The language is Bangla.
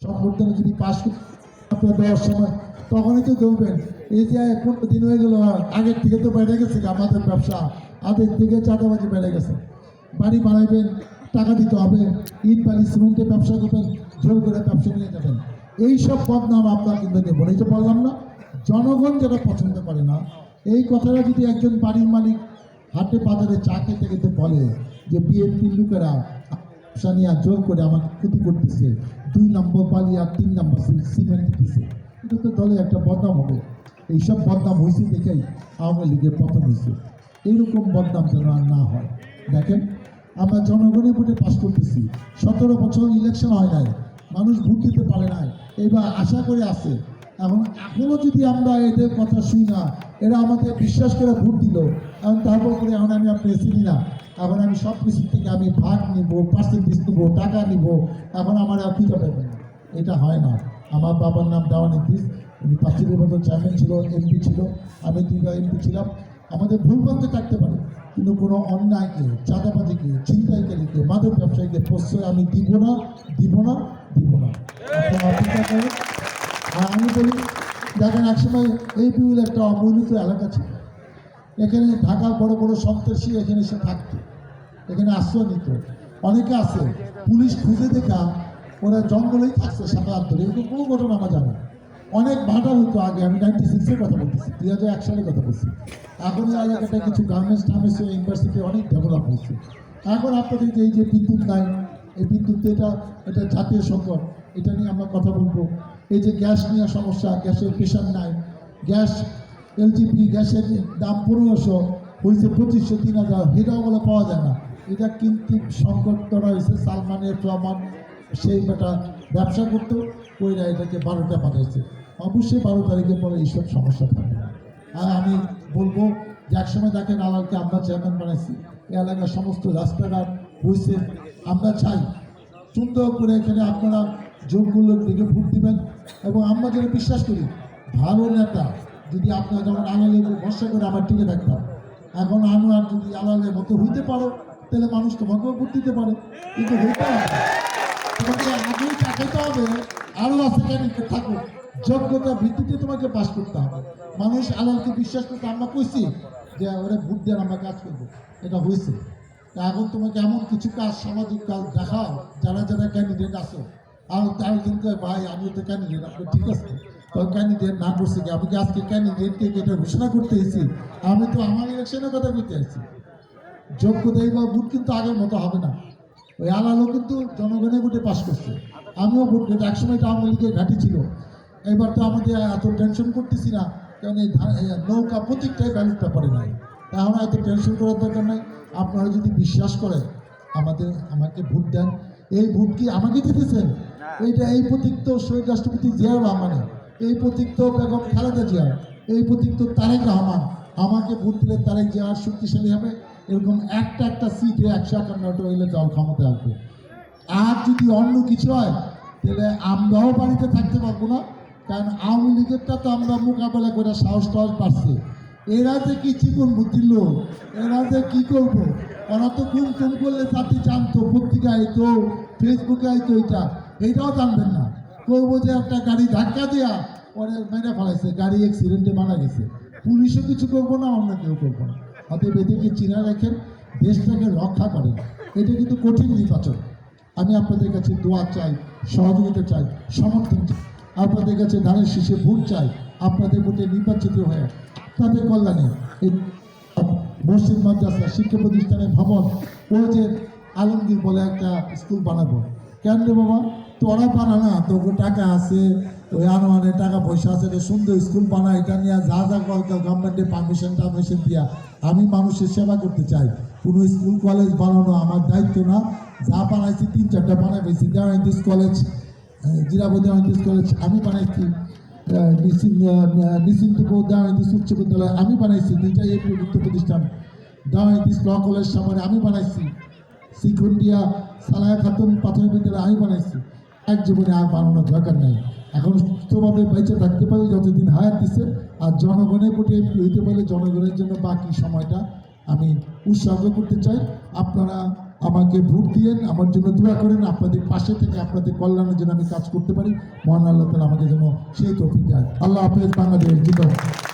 সম্বর্ধনা যদি পাশ আপনার দেওয়ার সময় তখনই তো ধরবেন। এই যে 15 দিন হয়ে গেল, আগের থেকে তো বেড়ে গেছে আমাদের ব্যবসা, আগের থেকে চাঁদাবাজি বেড়ে গেছে। বাড়ি বানাইবেন, টাকা দিতে হবে, ইট বালি সিমেন্টের ব্যবসা করবেন, জোর করে ব্যবসা নিয়ে যাবেন। এইসব বদনাম আপনার কিন্তু নেবেন। এই যে বললাম না, জনগণ যেটা পছন্দ করে না, এই কথাটা যদি একজন বাড়ির মালিক হাটে বাজারে চা খেতে খেতে বলে যে বিএনপির লোকেরা ব্যবসা নিয়ে জোর করে আমাকে ক্ষতি করতেছে, 2 নম্বর বালি আর 3 নম্বর সিমেন্ট দিতেছে, এটা তো দলে একটা বদনাম হবে। এইসব বদনাম হয়েছে দেখেই আওয়ামী লীগের পতন হয়েছে। এইরকম বদনাম যেন আর না হয়। দেখেন, আমরা জনগণের ভোটে পাশ করতেছি, 17 বছর ইলেকশন হয় নাই, মানুষ ভোট দিতে পারে নাই, এবার আশা করে আছে। এখনও যদি আমরা এদের কথা শুনি না, এরা আমাদের বিশ্বাস করে ভোট দিল, এখন তারপর করে এখন আমি আপনি চিনি না, এখন আমি সব কিছুর থেকে আমি ভাগ নিব, পার্সেন্টেজ নেব, টাকা নিব, এখন আমার আর খুঁজে পাবেন না। এটা হয় না। আমার বাবার নাম দেওয়ান ইদ্রিস, উনি 5 বছর চেয়ারম্যান ছিল, এমপি ছিল, আমি 2বার এমপি ছিলাম। আমাদের ভুলভ্রান্তি থাকতে পারে, কিন্তু কোনো অন্যায়কে, চাঁদাবাজিকে, ছিনতাইকারীকে, মাদক ব্যবসায়ীকে প্রশ্রয় আমি দিব না, দিব না, দিব না। আপনারা অপেক্ষা করেন। আর আমি বলি, দেখেন একসময় এই বিউল একটা অবহেলিত এলাকা ছিল। এখানে ঢাকার বড় বড় সন্ত্রাসী এখানে এসে থাকতো, এখানে আশ্রয় নিত। অনেকে আছে পুলিশ খুঁজে দেখা ওরা জঙ্গলেই থাকছে 7-8 ধরে, এরকম কোনো ঘটনা আমার জানা। অনেক ভাটা হতো আগে, আমি 96-এর কথা বলতেছি, 2001 সালের কথা বলছি। এখন এই এলাকাটা কিছু গার্মেন্টস টার্মেন্টস ইউনিভার্সিটি অনেক ডেভেলপ হয়েছে। এখন আপনাদের এই যে বিদ্যুৎ লাইন, এই বিদ্যুৎ এটা জাতীয় সংকট, এটা নিয়ে আমরা কথা বলবো। এই যে গ্যাস নিয়ে সমস্যা, গ্যাসের প্রেশার নাই, গ্যাস এলজিপি গ্যাসের দাম 1500 হয়েছে 2500, 3000, এটাও বলে পাওয়া যায় না। এটা কিন্তু সংকট করা হয়েছে সালমানের প্রমাণ। সেই বেটা ব্যবসা করতো, ওইরা এটাকে 12টা পাঠাইছে। অবশ্যই 12 তারিখের পরে এইসব সমস্যা থাকবে না। আর আমি বলবো যে একসময় দেখেন আলালকে আমরা চেয়ারম্যান বানাইছি, এই এলাকার সমস্ত রাস্তাঘাট হয়েছে। আমরা চাই সুন্দর করে এখানে আপনারা যোগ্য লোক দেখে ভোট দিবেন, এবং আমরা যেটা বিশ্বাস করি ভালো নেতা যদি আপনারা যেমন আলালের উপর ভরসা করে আমার টিকে থাকতাম, এখন আনোয়ার যদি আলালের মতো হইতে পারো তাহলে মানুষ তোমাকেও ভোট দিতে পারে। কিন্তু হইতে হবে, তোমাকে আগেই চাকাইতে হবে, আরও আছে ক্যান্ডিডেট থাকুক, যোগ্যতার ভিত্তিতে তোমাকে পাস করতে হবে। মানুষ আলালকে বিশ্বাস করতে আমরা কইছি যে ওরা ভোট দেওয়ার আমরা কাজ করবো, এটা হয়েছে। এখন তোমাকে এমন কিছু কাজ, সামাজিক কাজ দেখাও, যারা যারা ক্যান্ডিডেট আসো, আর তার কিন্তু ভাই আমি তো ক্যান্ডিডেট, আপনি ঠিক আছে তো ক্যান্ডিডেট না করছি কি, আমি কি আজকে ক্যান্ডিডেটকে এটা ঘোষণা করতে এসেছি? আমি তো আমার ইলেকশনের কথা বলতে আসছি। যোগ্যতা বা ভোট কিন্তু আগের মতো হবে না। ওই আলালও কিন্তু জনগণের ভোটে পাশ করছে, আমিও ভোট করতে। একসময় তো আওয়ামী লীগের ঘাঁটি ছিল, এবার তো আমাদের এত টেনশন করতেছি না, কারণ এই নৌকা প্রত্যেকটাই ব্যালটটা পড়ে নাই, এখন এত টেনশন করার দরকার নাই। আপনারা যদি বিশ্বাস করেন আমাকে ভোট দেন। এই ভোট কি আমাকে দিতেছেন? এইটা এই প্রতীক তো শহীদ রাষ্ট্রপতি জিয়াউর রহমানের, এই প্রতীক তো বেগম খালেদা জিয়া, এই প্রতীক তো তারেক রহমান। আমাকে ভোট দিলে তারেক জিয়া শক্তিশালী হবে। এরকম একটা সিটে 151টা হইলে দল ক্ষমতা আসবে। আর যদি অন্য কিছু হয় তাহলে আমরাও বাড়িতে থাকতে পারবো না, কারণ আওয়ামী লীগেরটা তো আমরা মোকাবেলা করে সাহস পাচ্ছি। এরা যে কি চিকন বুদ্ধির লোক, এরা যে কি করবো, ওরা তো গুম টুম করলে জাতি জানতো, পত্রিকায় আইতো, ফেসবুকে আইতো, এইটাও জানবেন না। করবো যে একটা গাড়ি ধাক্কা দেওয়া পরে মেরে ফেলাইছে, গাড়ি অ্যাক্সিডেন্টে মারা গেছে, পুলিশও কিছু করবো না, অন্য কেউ করবো না। অতএব এদেরকে চিনা রাখেন, দেশটাকে রক্ষা করেন। এটা কিন্তু কঠিন নির্বাচন। আমি আপনাদের কাছে দোয়া চাই, সহযোগিতা চাই, সমর্থন চাই, আপনাদের কাছে ধানের শীষে ভোট চাই। আপনাদের ভোটে নির্বাচিত হয়ে তাদের কল্যাণে এই মসজিদ, মাদ্রাসা, শিক্ষা প্রতিষ্ঠানের ভবন, ওই যে আলমগীর বলে একটা স্কুল বানাবো। কেন রে বাবা, তোরা বানা না, তোকে টাকা আছে, ওই আনোয়ারের টাকা পয়সা আছে, সুন্দর স্কুল বানা, এটা নিয়ে যা যা গভর্নমেন্টের পারমিশন দিয়া আমি মানুষের সেবা করতে চাই। কোনো স্কুল কলেজ বানানো আমার দায়িত্ব না। যা বানাইছি 3-4টা বানাই পেয়েছি। দেওয়ানিস কলেজ, জিরাবো দেওয়ানিস কলেজ আমি বানাইছি, নিশ্চিন্তপুর দেওয়ানিস উচ্চ বিদ্যালয় আমি বানাইছি, 2টা উচ্চ প্রতিষ্ঠান, দেওয়ানিস ল কলেজ সামনে আমি বানাইছি, শিখুন্ডিয়া সালায়া খাতুন প্রাথমিক বিদ্যালয় আমি বানাইছি। এক জীবনে আর বানানোর দরকার নাই। এখন সুস্থভাবে বেঁচে থাকতে পারি যতদিন হায়াত দিচ্ছে, আর জনগণের ভোটে হইতে পারলে জনগণের জন্য বাকি সময়টা আমি উৎসর্গ করতে চাই। আপনারা আমাকে ভোট দিয়েন, আমার জন্য দোয়া করেন, আপনাদের পাশে থেকে আপনাদের কল্যাণের জন্য আমি কাজ করতে পারি। মহান আল্লাহ তাআলা আমাকে যেন সেই তৌফিক দেয়। আল্লাহ হাফেজ। বাংলাদেশ জিন্দাবাদ।